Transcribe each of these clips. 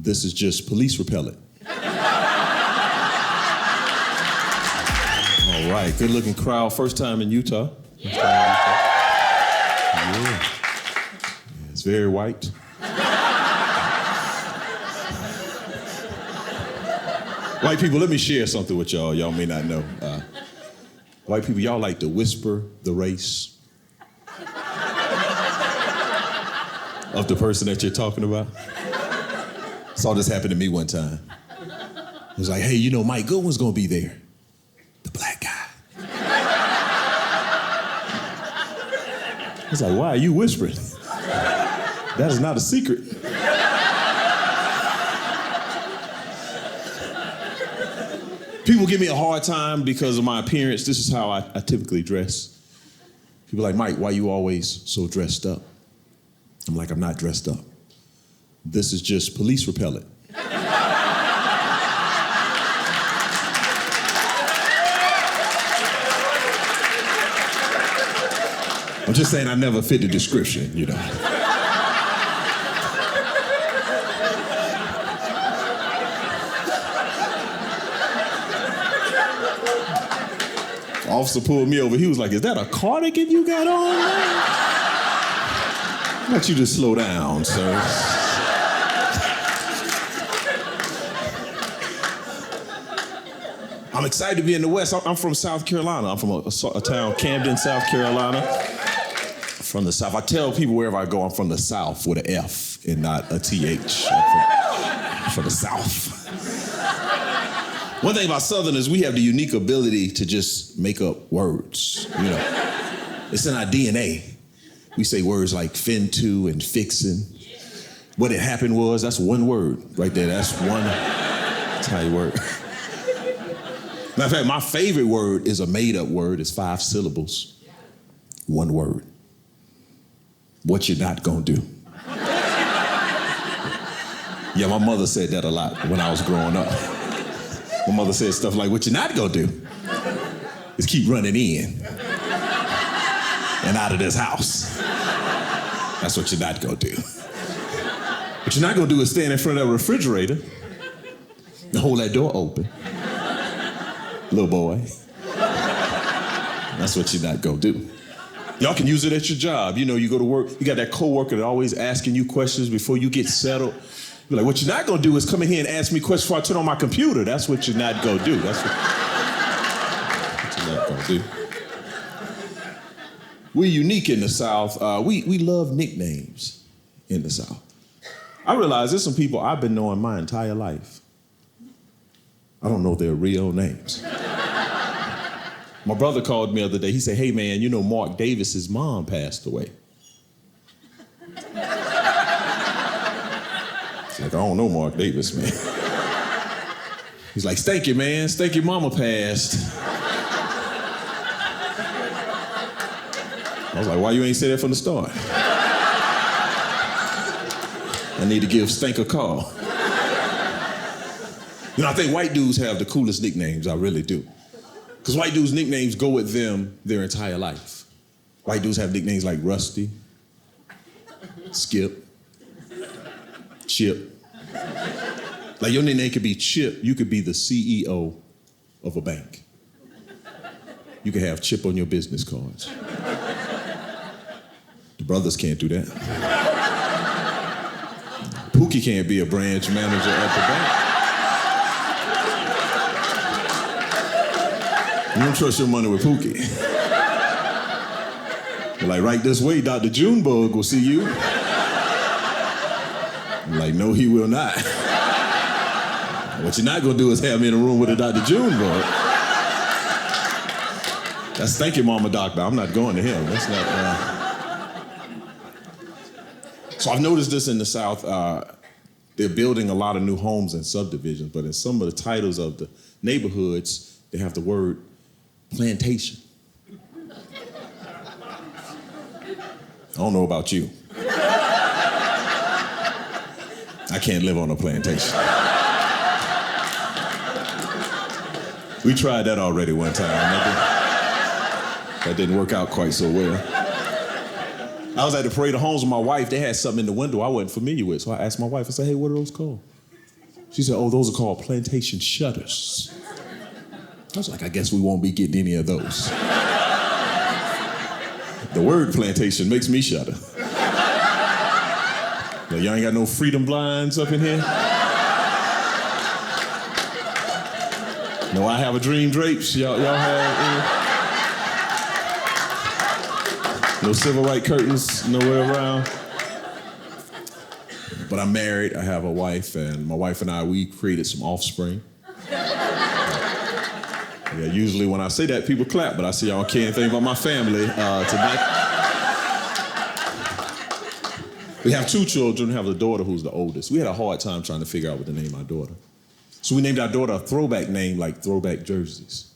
This is just police repellent. All right, good looking crowd. First time in Utah. Yeah. It's very white. White people, let me share something with y'all. Y'all may not know. White people, y'all like to whisper the race of the person that you're talking about. Saw this happen to me one time. It was like, hey, you know, Mike Goodwin's gonna be there. The black guy. I was like, why are you whispering? That is not a secret. People give me a hard time because of my appearance. This is how I typically dress. People are like, Mike, why you always so dressed up? I'm like, I'm not dressed up. This is just police repellent. I'm just saying I never fit the description, you know. Officer pulled me over. He was like, is that a cardigan you got on, man? Why don't you just slow down, sir? I'm excited to be in the West. I'm from South Carolina. I'm from a town, Camden, South Carolina. From the South. I tell people wherever I go, I'm from the South with an F and not a TH. I'm from the South. One thing about Southerners, we have the unique ability to just make up words, you know. It's in our DNA. We say words like fin-to and fixin'. What had happened was, that's one word right there. That's how you word. Matter of fact, my favorite word is a made-up word. It's 5 syllables. One word. What you not gonna do. Yeah, my mother said that a lot when I was growing up. My mother said stuff like, what you not gonna do is keep running in and out of this house. That's what you're not gonna do. What you're not gonna do is stand in front of that refrigerator and hold that door open. Little boy. That's what you're not gonna do. Y'all can use it at your job. You know, you go to work, you got that coworker that always asking you questions before you get settled. You're like, what you're not gonna do is come in here and ask me questions before I turn on my computer. That's what you're not gonna do. That's what you're not gonna do. We're unique in the South. We love nicknames in the South. I realize there's some people I've been knowing my entire life. I don't know their real names. My brother called me the other day. He said, hey man, you know Mark Davis's mom passed away. Like, I don't know Mark Davis, man. He's like, thank you, man. Thank you, mama passed. I was like, why you ain't say that from the start? I need to give Stank a call. You know, I think white dudes have the coolest nicknames, I really do. Because white dudes' nicknames go with them their entire life. White dudes have nicknames like Rusty, Skip, Chip. Like your nickname could be Chip, you could be the CEO of a bank. You could have Chip on your business cards. The brothers can't do that. Pookie can't be a branch manager at the bank. You don't trust your money with Pookie. You're like, right this way, Dr. Junebug will see you. I'm like, no, he will not. What you're not gonna do is have me in a room with a Dr. Junebug. That's thank you, Mama Doctor. I'm not going to him. That's not. So I've noticed this in the South. They're building a lot of new homes and subdivisions, but in some of the titles of the neighborhoods, they have the word plantation. I don't know about you. I can't live on a plantation. We tried that already one time. That didn't work out quite so well. I was at the parade of homes with my wife. They had something in the window I wasn't familiar with. So I asked my wife, I said, hey, what are those called? She said, oh, those are called Plantation Shutters. I was like, I guess we won't be getting any of those. The word plantation makes me shudder. Now, y'all ain't got no freedom blinds up in here? No, I have a dream drapes. Y'all have any? No civil rights curtains nowhere around. But I'm married, I have a wife, and my wife and I, we created some offspring. Yeah, usually when I say that, people clap, but I see y'all don't care anything about my family tonight. We have 2 children, we have a daughter who's the oldest. We had a hard time trying to figure out what to name our daughter. So we named our daughter a throwback name like throwback jerseys.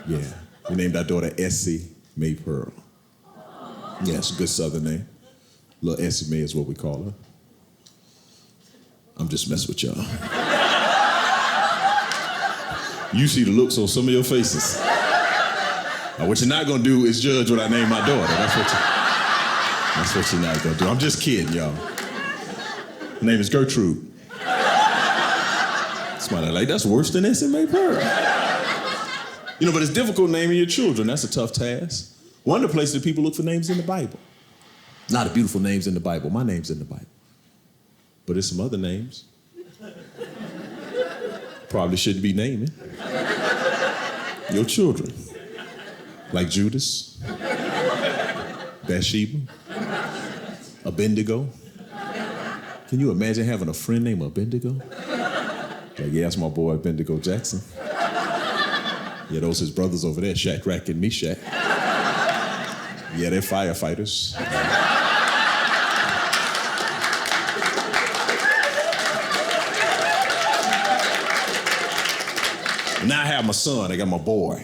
Yeah, we named our daughter Essie Mae Pearl. Yeah, it's a good Southern name. Little Essie Mae is what we call her. I'm just messing with y'all. You see the looks on some of your faces. Now, what you're not gonna do is judge what I name my daughter. That's what you're not gonna do. I'm just kidding, y'all. Her name is Gertrude. Somebody like, that's worse than Essie Mae Pearl. You know, but it's difficult naming your children. That's a tough task. One of the places that people look for names in the Bible. Not the beautiful names in the Bible. My name's in the Bible. But there's some other names. Probably shouldn't be naming your children. Like Judas, Bathsheba, Abednego. Can you imagine having a friend named Abednego? Like, yeah, that's my boy Abednego Jackson. Yeah, those his brothers over there, Shadrach and Meshach. Yeah, they're firefighters. Now I have my son, I got my boy.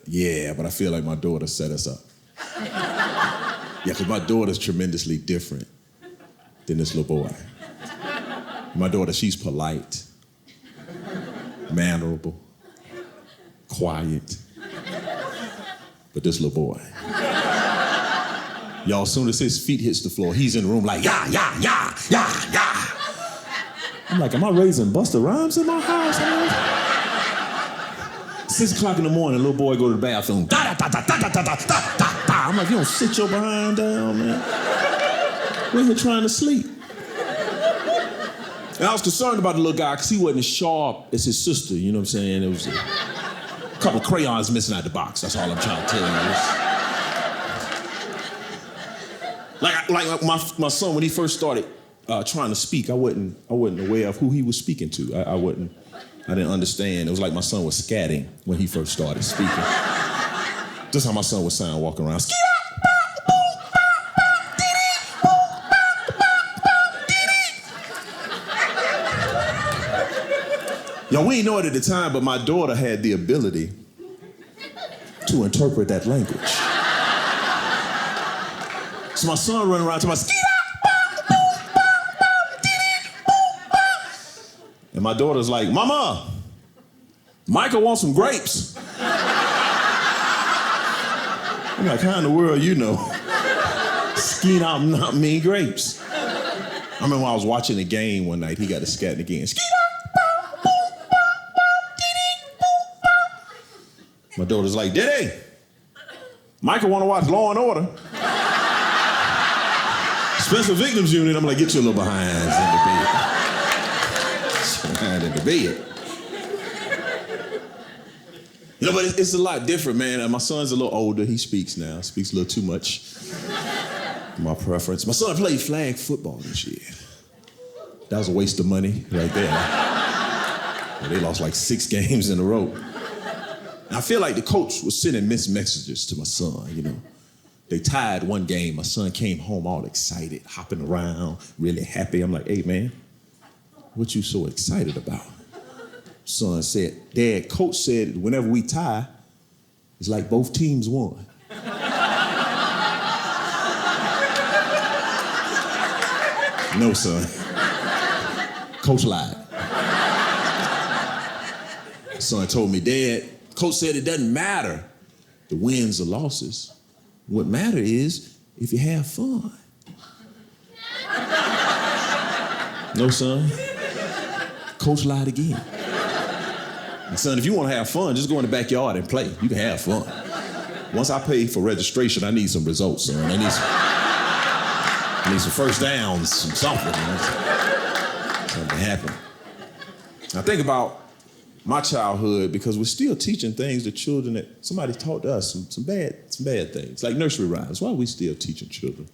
Yeah, but I feel like my daughter set us up. Yeah, because my daughter's tremendously different than this little boy. My daughter, she's polite, mannerable, quiet. But this little boy, y'all, as soon as his feet hits the floor, he's in the room like, yah, yah, yah, yah, yah. I'm like, am I raising Busta Rhymes in my house? 6 o'clock in the morning, little boy go to the bathroom. Da, da, da, da, da, da, da, da, da. I'm like, you don't sit your behind down, man. We're here trying to sleep. And I was concerned about the little guy because he wasn't as sharp as his sister, you know what I'm saying? It was a couple crayons missing out the box. That's all I'm trying to tell you. Like my son, when he first started trying to speak, I wasn't aware of who he was speaking to. I didn't understand. It was like my son was scatting when he first started speaking. Just how my son would sound walking around. Yo, we didn't know it at the time, but my daughter had the ability to interpret that language. So my son running around to my and my daughter's like, Mama, Michael wants some grapes. I'm like, how in the world you know? Skeet out not mean grapes. I remember when I was watching a game one night, he got a scat again. Skeet out. My daughter's like, Diddy, Michael want to watch Law and Order. Special Victims Unit. I'm like, get your little behinds in the bed. Behind in the bed. You know, but it's a lot different, man. My son's a little older. He speaks now. Speaks a little too much. My preference. My son played flag football this year. That was a waste of money right there. They lost like 6 games in a row. And I feel like the coach was sending mixed messages to my son, you know. They tied one game. My son came home all excited, hopping around, really happy. I'm like, hey, man, what you so excited about? Son said, Dad, coach said whenever we tie, it's like both teams won. No, son. Coach lied. Son told me, Dad, coach said it doesn't matter the wins or losses. What matters is if you have fun. Coach lied again. And son, if you want to have fun, just go in the backyard and play. You can have fun. Once I pay for registration, I need some results, son. I need some first downs, some something. Something happened. I think about my childhood because we're still teaching things to children that somebody taught us, some bad things, like nursery rhymes. Why are we still teaching children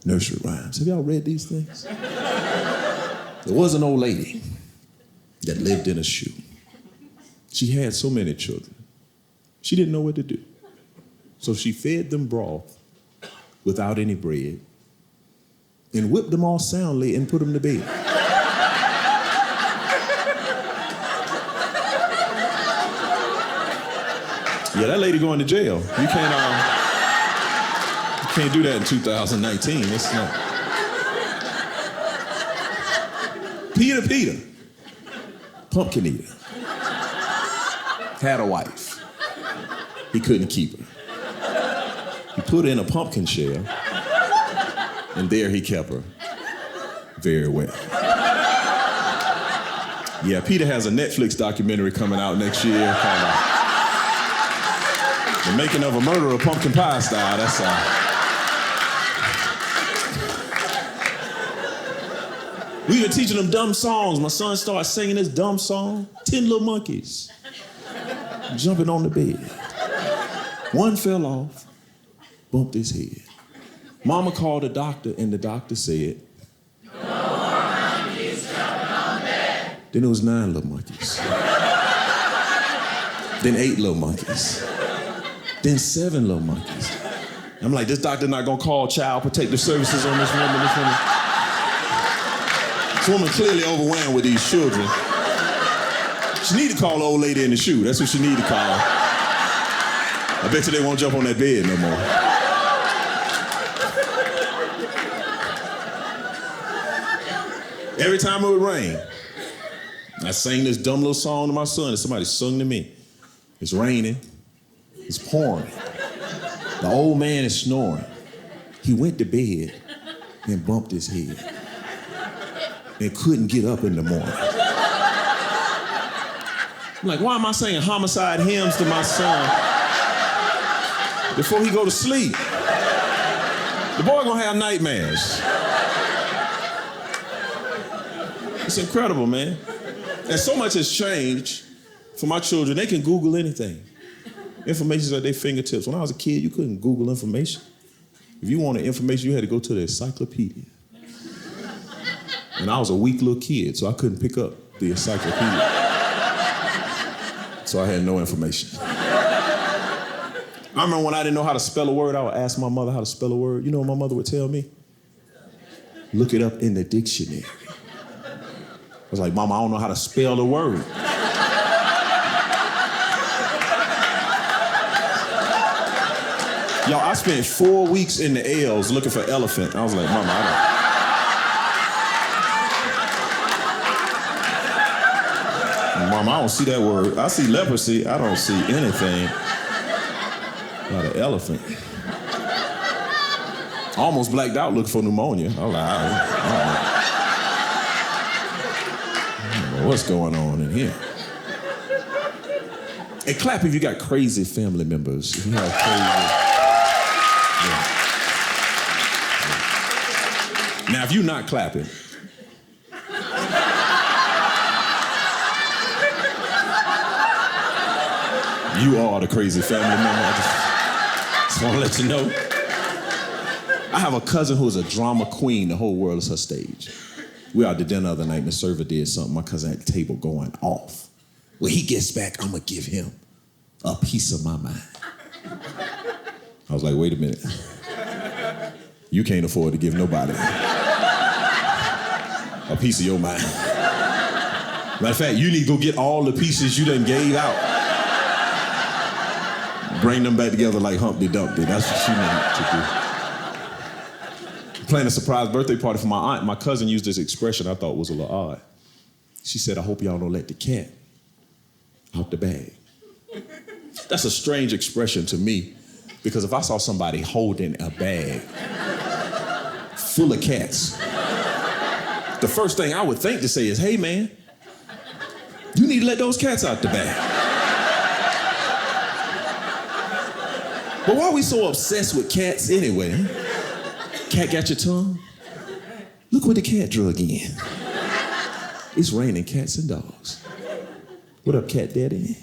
nursery rhymes? Have y'all read these things? There was an old lady that lived in a shoe. She had so many children. She didn't know what to do. So she fed them broth without any bread and whipped them all soundly and put them to bed. Yeah, that lady going to jail. You can't do that in 2019. It's not. Peter, pumpkin eater, had a wife. He couldn't keep her. He put her in a pumpkin shell, and there he kept her very well. Yeah, Peter has a Netflix documentary coming out next year called The Making of a Murderer Pumpkin Pie Style. That's We were teaching them dumb songs. My son started singing this dumb song, 10 Little Monkeys, jumping on the bed. One fell off, bumped his head. Mama called the doctor, and the doctor said, "No more monkeys jumping on bed." Then it was 9 little monkeys. Then 8 little monkeys. Then 7 little monkeys. I'm like, this doctor not gonna call Child Protective Services on this woman. This woman clearly overwhelmed with these children. She need to call the old lady in the shoe. That's what she need to call. I bet you they won't jump on that bed no more. Every time it would rain, I sang this dumb little song to my son and somebody sung to me. It's raining, it's pouring. The old man is snoring. He went to bed and bumped his head and couldn't get up in the morning. I'm like, why am I singing homicide hymns to my son before he go to sleep? The boy gonna have nightmares. It's incredible, man. And so much has changed for my children. They can Google anything. Information's at their fingertips. When I was a kid, you couldn't Google information. If you wanted information, you had to go to the encyclopedia. And I was a weak little kid, so I couldn't pick up the encyclopedia. So I had no information. I remember when I didn't know how to spell a word, I would ask my mother how to spell a word. You know what my mother would tell me? Look it up in the dictionary. I was like, Mama, I don't know how to spell the word. Y'all, I spent 4 weeks in the L's looking for elephant. I was like, Mama, Mama, I don't see that word. I see leprosy. I don't see anything about an elephant. I almost blacked out looking for pneumonia. I was like, I don't know what's going on in here. And clap if you got crazy family members. If you have crazy... Yeah. Now, if you're not clapping, you are the crazy family member. I just want to let you know. I have a cousin who's a drama queen. The whole world is her stage. We were out to dinner the other night and the server did something. My cousin had the table going off. When he gets back, I'm going to give him a piece of my mind. I was like, wait a minute. You can't afford to give nobody a piece of your mind. Matter of fact, you need to go get all the pieces you done gave out. Bring them back together like Humpty Dumpty. That's what you need to do. Planning a surprise birthday party for my aunt. My cousin used this expression I thought was a little odd. She said, I hope y'all don't let the cat out the bag. That's a strange expression to me. Because if I saw somebody holding a bag full of cats, the first thing I would think to say is, hey man, You need to let those cats out the bag. But why are we so obsessed with cats anyway? Cat got your tongue? Look what the cat drug in. It's raining cats and dogs. What up, cat daddy?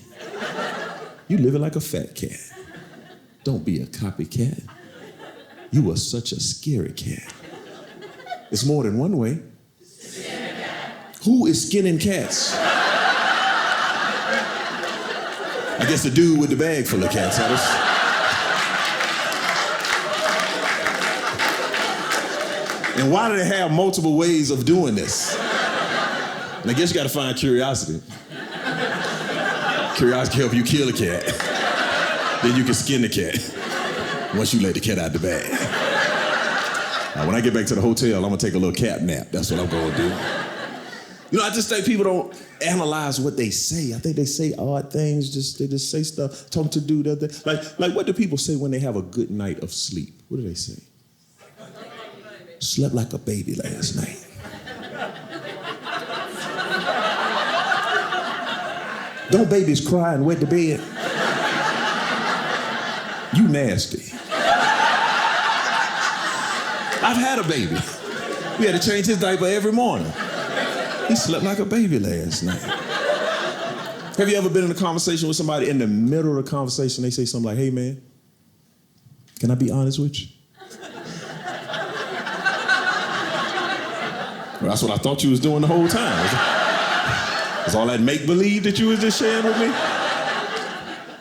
You living like a fat cat. Don't be a copycat. You are such a scary cat. It's more than one way. Who is skinning cats? I guess the dude with the bag full of cats, And why do they have multiple ways of doing this? And I guess you gotta find curiosity. Curiosity can help you kill a cat. Then you can skin the cat once you let the cat out the bag. When I get back to the hotel, I'm gonna take a little cat nap. That's what I'm gonna do. You know, I just think people don't analyze what they say. I think they say odd things, they just say stuff, talk to do the other. Like what do people say when they have a good night of sleep? What do they say? Slept like a baby last night. Don't babies cry and wet the bed? You nasty. I've had a baby. We had to change his diaper every morning. He slept like a baby last night. Have you ever been in a conversation with somebody, in the middle of the conversation, they say something like, hey man, can I be honest with you? Well, that's what I thought you was doing the whole time. Was all that make-believe that you was just sharing with me?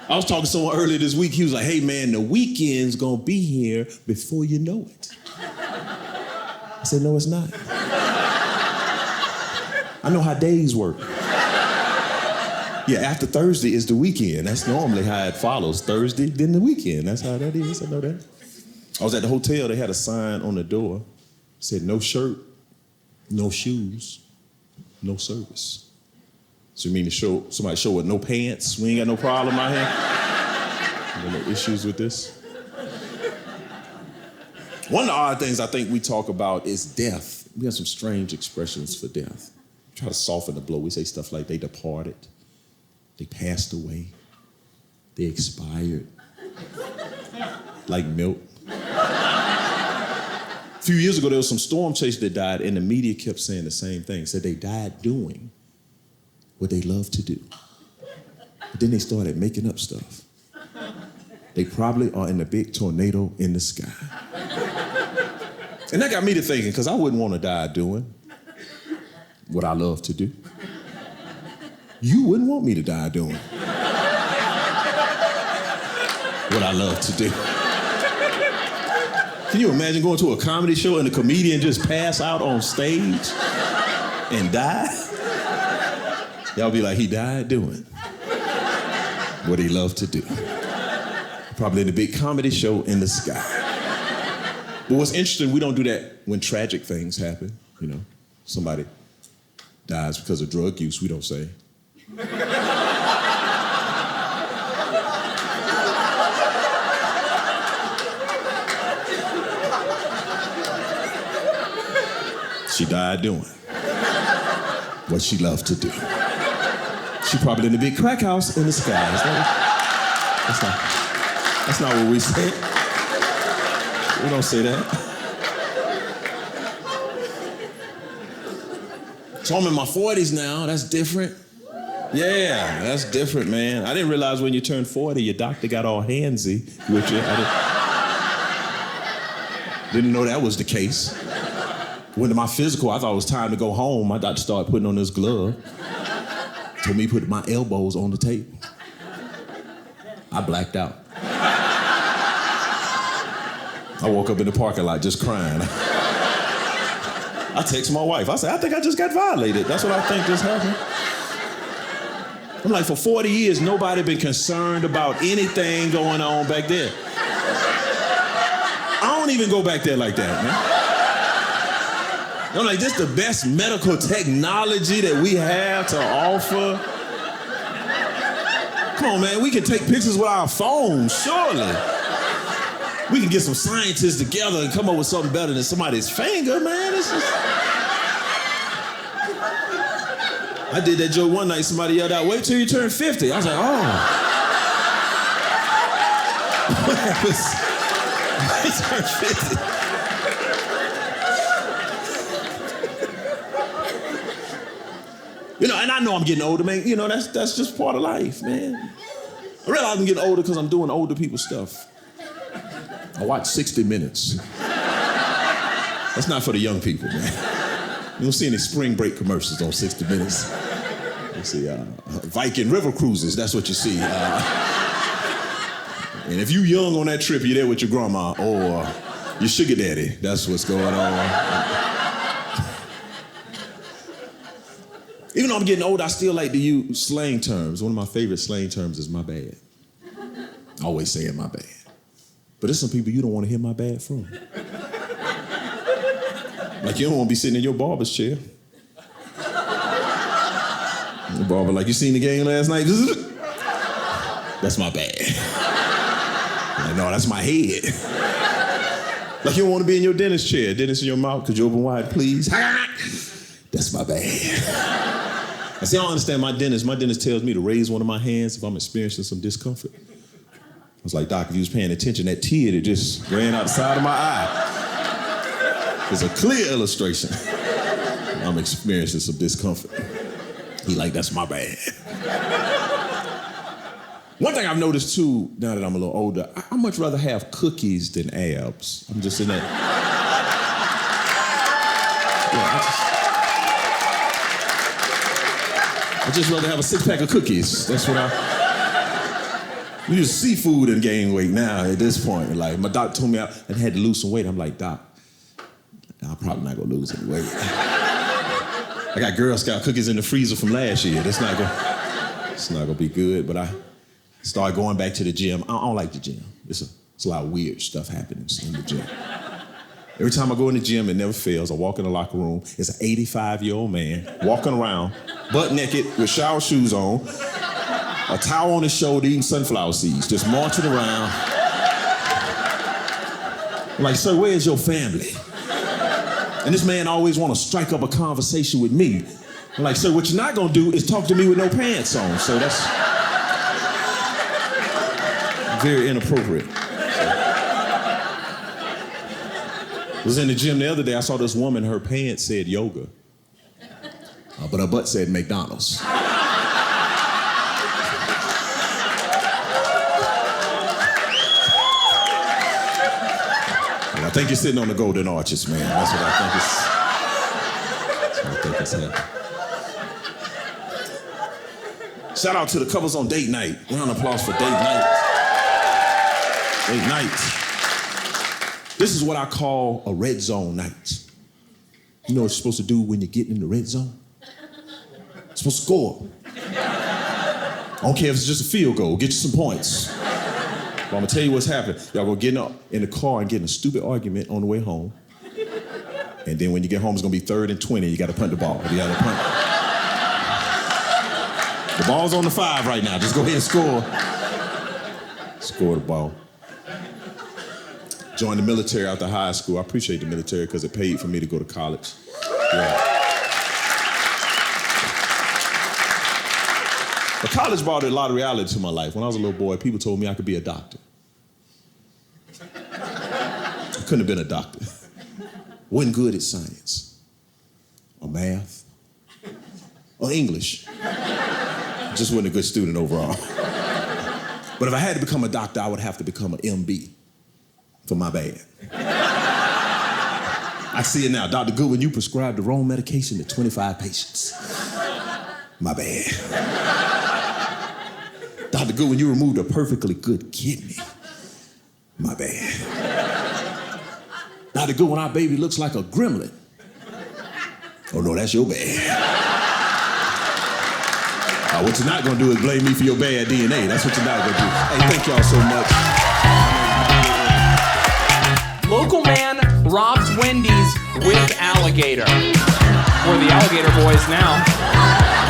I was talking to someone earlier this week. He was like, hey man, the weekend's gonna be here before you know it. I said, no, it's not. I know how days work. Yeah, after Thursday is the weekend. That's normally how it follows. Thursday, then the weekend. That's how that is. I know that. I was at the hotel. They had a sign on the door. Said, no shirt, no shoes, no service. So you mean to somebody show with no pants? We ain't got no problem out here? No issues with this? One of the odd things I think we talk about is death. We have some strange expressions for death. Try to soften the blow. We say stuff like they departed, they passed away, they expired, like milk. A few years ago, there was some storm chasers that died, and the media kept saying the same thing. Said they died doing what they love to do. But then they started making up stuff. They probably are in a big tornado in the sky. And that got me to thinking, because I wouldn't want to die doing what I love to do. You wouldn't want me to die doing what I love to do. Can you imagine going to a comedy show and the comedian just pass out on stage and die? Y'all be like, he died doing what he loved to do. Probably in a big comedy show in the sky. But what's interesting, we don't do that when tragic things happen. You know, somebody dies because of drug use, we don't say. She died doing what she loved to do. She probably in a big crack house in the sky. That's not what we say. We don't say that. So I'm in my 40s now. That's different. Yeah, that's different, man. I didn't realize when you turned 40, your doctor got all handsy with you. Didn't know that was the case. Went to my physical, I thought it was time to go home. My doctor started putting on this glove. Told me to put my elbows on the table. I blacked out. I woke up in the parking lot just crying. I text my wife. I said, I think I just got violated. That's what I think just happened. I'm like, for 40 years, nobody been concerned about anything going on back there. I don't even go back there like that, man. I'm like, this is the best medical technology that we have to offer. Come on, man, we can take pictures with our phones, surely. We can get some scientists together and come up with something better than somebody's finger, man. I I did that joke one night, somebody yelled out, wait till you turn 50. I was like, oh. Wait turn 50. You know, and I know I'm getting older, man. You know, that's just part of life, man. I realize I'm getting older because I'm doing older people stuff. I watch 60 Minutes. That's not for the young people, man. You don't see any spring break commercials on 60 Minutes. You see Viking river cruises, that's what you see. And if you young on that trip, you're there with your grandma or your sugar daddy. That's what's going on. Even though I'm getting old, I still like to use slang terms. One of my favorite slang terms is my bad. I always saying my bad. But there's some people you don't want to hear my bad from. Like you don't want to be sitting in your barber's chair. The barber like, you seen the game last night? That's my bad. Like, no, that's my head. Like you don't want to be in your dentist chair. Dentist in your mouth, could you open wide, please? That's my bad. I see, I don't understand my dentist. My dentist tells me to raise one of my hands if I'm experiencing some discomfort. I was like, Doc, if you was paying attention, that tear that just ran out the side of my eye is a clear illustration. I'm experiencing some discomfort. He like, that's my bad. One thing I've noticed too, now that I'm a little older, I much rather have cookies than abs. I'm just in that. Yeah, I just rather have a 6-pack of cookies. That's what we use seafood and gain weight now at this point. Like, my doc told me I had to lose some weight. I'm like, Doc, I'm probably not gonna lose any weight. I got Girl Scout cookies in the freezer from last year. It's not gonna be good, but I started going back to the gym. I don't like the gym. It's a lot of weird stuff happening in the gym. Every time I go in the gym, it never fails. I walk in the locker room. It's an 85-year-old man walking around, butt naked, with shower shoes on, a towel on his shoulder, eating sunflower seeds, just marching around. I'm like, sir, where's your family? And this man always want to strike up a conversation with me. I'm like, sir, what you're not gonna do is talk to me with no pants on. So that's very inappropriate. I was in the gym the other day, I saw this woman, her pants said yoga, but her butt said McDonald's. And I think you're sitting on the golden arches, man. That's what I think is happening. Shout out to the couples on date night. Round of applause for date night. Date night. This is what I call a red zone night. You know what you're supposed to do when you're getting in the red zone? You're supposed to score. I don't care if it's just a field goal, get you some points. But I'm gonna tell you what's happening. Y'all gonna get in the car and get in a stupid argument on the way home. And then when you get home, it's gonna be 3rd and 20, you gotta punt the ball. You gotta punt. The ball's on the 5 right now, just go ahead and score. Score the ball. Joined the military after high school. I appreciate the military because it paid for me to go to college. Yeah. But college brought a lot of reality to my life. When I was a little boy, people told me I could be a doctor. I couldn't have been a doctor. Wasn't good at science, or math, or English. Just wasn't a good student overall. But if I had to become a doctor, I would have to become an MB. For my bad. I see it now. Dr. Goodwin, you prescribed the wrong medication to 25 patients. My bad. Dr. Goodwin, you removed a perfectly good kidney. My bad. Dr. Goodwin, our baby looks like a gremlin. Oh no, that's your bad. What you're not gonna do is blame me for your bad DNA. That's what you're not gonna do. Hey, thank y'all so much. Local man robs Wendy's with alligator. We're the alligator boys now.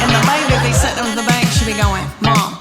And the baby, if he's sitting on the bank, should be going, Mom,